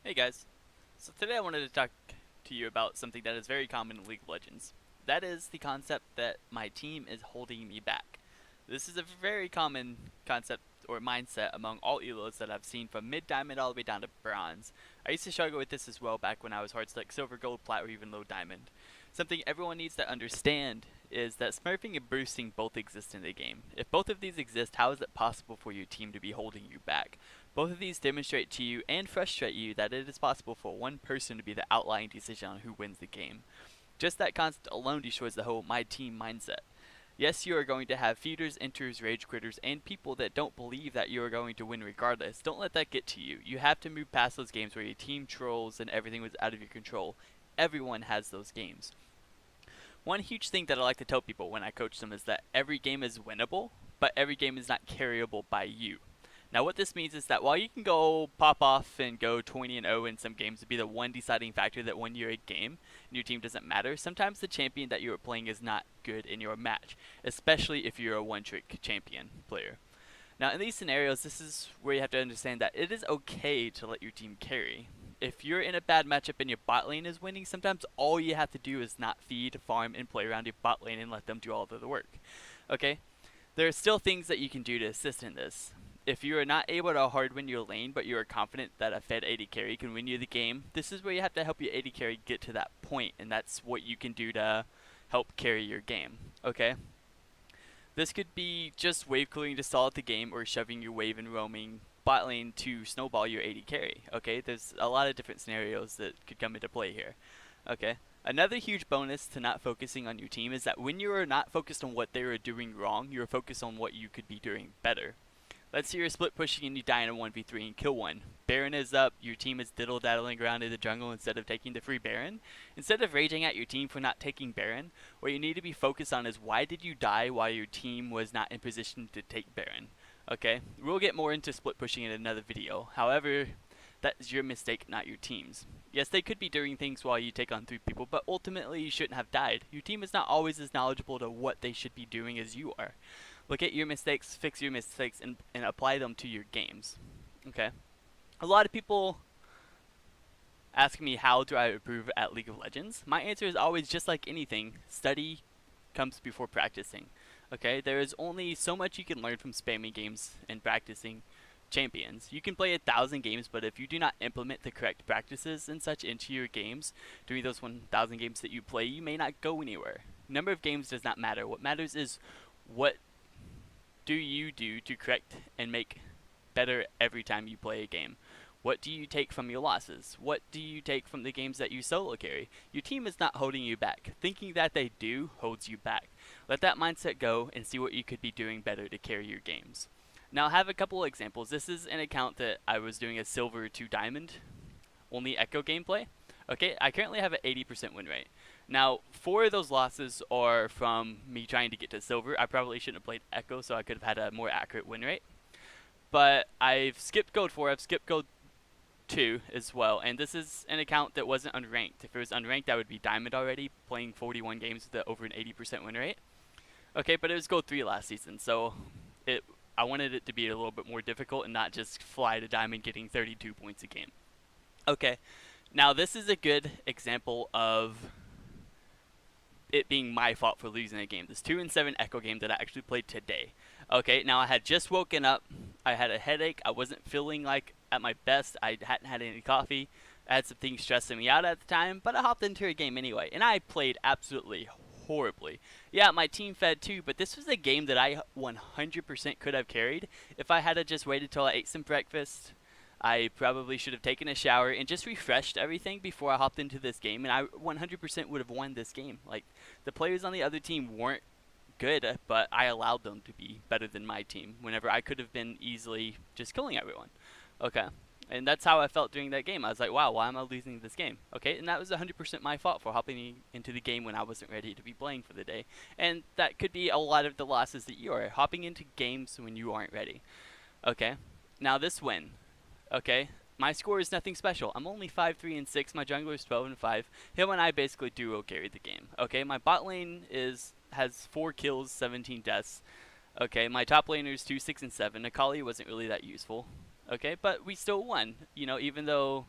Hey guys, so today I wanted to talk to you about something that is very common in League of Legends. That is the concept that my team is holding me back. This is a very common concept or mindset among all elos that I've seen from mid diamond all the way down to bronze. I used to struggle with this as well back when I was hard like silver, gold, plat, or even low diamond. Something everyone needs to understand is that smurfing and boosting both exist in the game. If both of these exist, how is it possible for your team to be holding you back? Both of these demonstrate to you and frustrate you that it is possible for one person to be the outlying decision on who wins the game. Just that concept alone destroys the whole my team mindset. Yes, you are going to have feeders, enters, rage quitters, and people that don't believe that you are going to win regardless. Don't let that get to you. You have to move past those games where your team trolls and everything was out of your control. Everyone has those games. One huge thing that I like to tell people when I coach them is that every game is winnable, but every game is not carryable by you. Now what this means is that while you can go pop off and go 20-0 in some games to be the one deciding factor that won you a game and your team doesn't matter, sometimes the champion that you are playing is not good in your match, especially if you're a one-trick champion player. Now in these scenarios, this is where you have to understand that it is okay to let your team carry. If you're in a bad matchup and your bot lane is winning, sometimes all you have to do is not feed, farm, and play around your bot lane and let them do all of the work. Okay? There are still things that you can do to assist in this. If you are not able to hard win your lane, but you are confident that a fed AD carry can win you the game, this is where you have to help your AD carry get to that point, and that's what you can do to help carry your game. Okay? This could be just wave clearing to stall out the game, or shoving your wave and roaming bot lane to snowball your AD carry. Okay? There's a lot of different scenarios that could come into play here. Okay? Another huge bonus to not focusing on your team is that when you are not focused on what they are doing wrong, you are focused on what you could be doing better. Let's say you're split pushing and you die in a 1v3 and kill one. Baron is up, your team is diddle-daddling around in the jungle instead of taking the free Baron. Instead of raging at your team for not taking Baron, what you need to be focused on is why did you die while your team was not in position to take Baron. Okay, we'll get more into split pushing in another video. However, that is your mistake, not your team's. Yes, they could be doing things while you take on 3 people, but ultimately you shouldn't have died. Your team is not always as knowledgeable to what they should be doing as you are. Look at your mistakes, fix your mistakes, and apply them to your games. Okay? A lot of people ask me how do I improve at League of Legends. My answer is always just like anything, study comes before practicing. Okay? There is only so much you can learn from spamming games and practicing champions. You can play 1,000 games, but if you do not implement the correct practices and such into your games during those 1,000 games that you play, you may not go anywhere. Number of games does not matter. What matters is what do you do to correct and make better every time you play a game? What do you take from your losses? What do you take from the games that you solo carry? Your team is not holding you back. Thinking that they do holds you back. Let that mindset go and see what you could be doing better to carry your games. Now I have a couple of examples. This is an account that I was doing a silver to diamond only echo gameplay. Okay, I currently have an 80% win rate. Now, 4 of those losses are from me trying to get to silver. I probably shouldn't have played echo, so I could have had a more accurate win rate. But I've skipped gold 4, I've skipped gold 2 as well, and this is an account that wasn't unranked. If it was unranked, I would be diamond already, playing 41 games with over an 80% win rate. Okay, but it was gold 3 last season, so I wanted it to be a little bit more difficult and not just fly to diamond getting 32 points a game. Okay, now this is a good example of it being my fault for losing a game. This 2-7 echo game that I actually played today. Okay, now I had just woken up, I had a headache, I wasn't feeling like at my best, I hadn't had any coffee, I had some things stressing me out at the time, but I hopped into a game anyway, and I played absolutely horribly. Yeah, my team fed too, but this was a game that I 100% could have carried if I had just waited till I ate some breakfast. I probably should have taken a shower and just refreshed everything before I hopped into this game, and I 100% would have won this game. Like, the players on the other team weren't good, but I allowed them to be better than my team whenever I could have been easily just killing everyone. Okay, and that's how I felt during that game. I was like, wow, why am I losing this game? Okay, and that was 100% my fault for hopping into the game when I wasn't ready to be playing for the day. And that could be a lot of the losses that you are, hopping into games when you aren't ready. Okay, now this win. Okay, my score is nothing special. I'm only 5-3-6. My jungler is 12-5. Him and I basically duo carried the game. Okay, my bot lane has 4 kills, 17 deaths. Okay, my top laner is 2-6-7. Akali wasn't really that useful. Okay, but we still won. You know, even though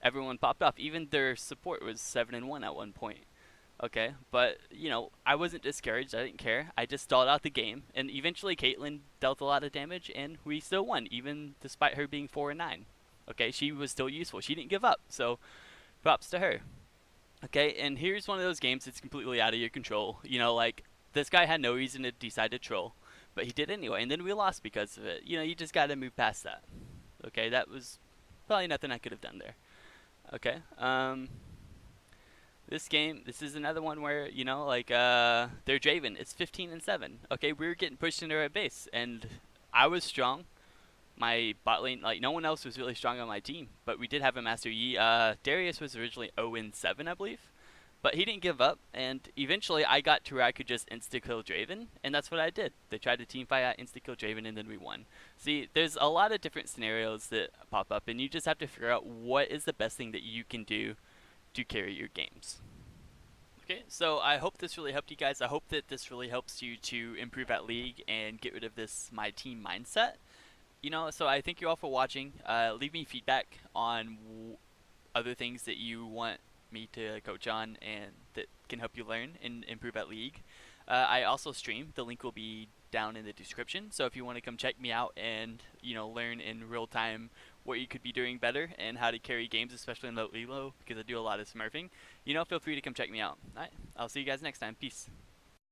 everyone popped off. Even their support was 7-1 at one point. Okay, but I wasn't discouraged. I didn't care. I just stalled out the game, and eventually Caitlyn dealt a lot of damage, and we still won, even despite her being 4-9. Okay, she was still useful. She didn't give up, so props to her. Okay, and here's one of those games that's completely out of your control. Like this guy had no reason to decide to troll, but he did anyway, and then we lost because of it. You just got to move past that. Okay, that was probably nothing I could have done there. Okay, this game, this is another one where like their Draven is 15-7. Okay, we were getting pushed into our base, and I was strong. My bot lane, like no one else was really strong on my team, but we did have a Master Yi. Darius was originally 0-7, I believe, but he didn't give up, and eventually I got to where I could just insta-kill Draven, and that's what I did. They tried to team fight, I insta-kill Draven, and then we won. See, there's a lot of different scenarios that pop up, and you just have to figure out what is the best thing that you can do to carry your games. Okay, so I hope this really helped you guys. I hope that this really helps you to improve at League and get rid of this my team mindset. So I thank you all for watching. Leave me feedback on other things that you want me to coach on and that can help you learn and improve at League. I also stream. The link will be down in the description. So if you want to come check me out and learn in real time what you could be doing better and how to carry games, especially in low elo, because I do a lot of smurfing, feel free to come check me out. Alright, I'll see you guys next time. Peace.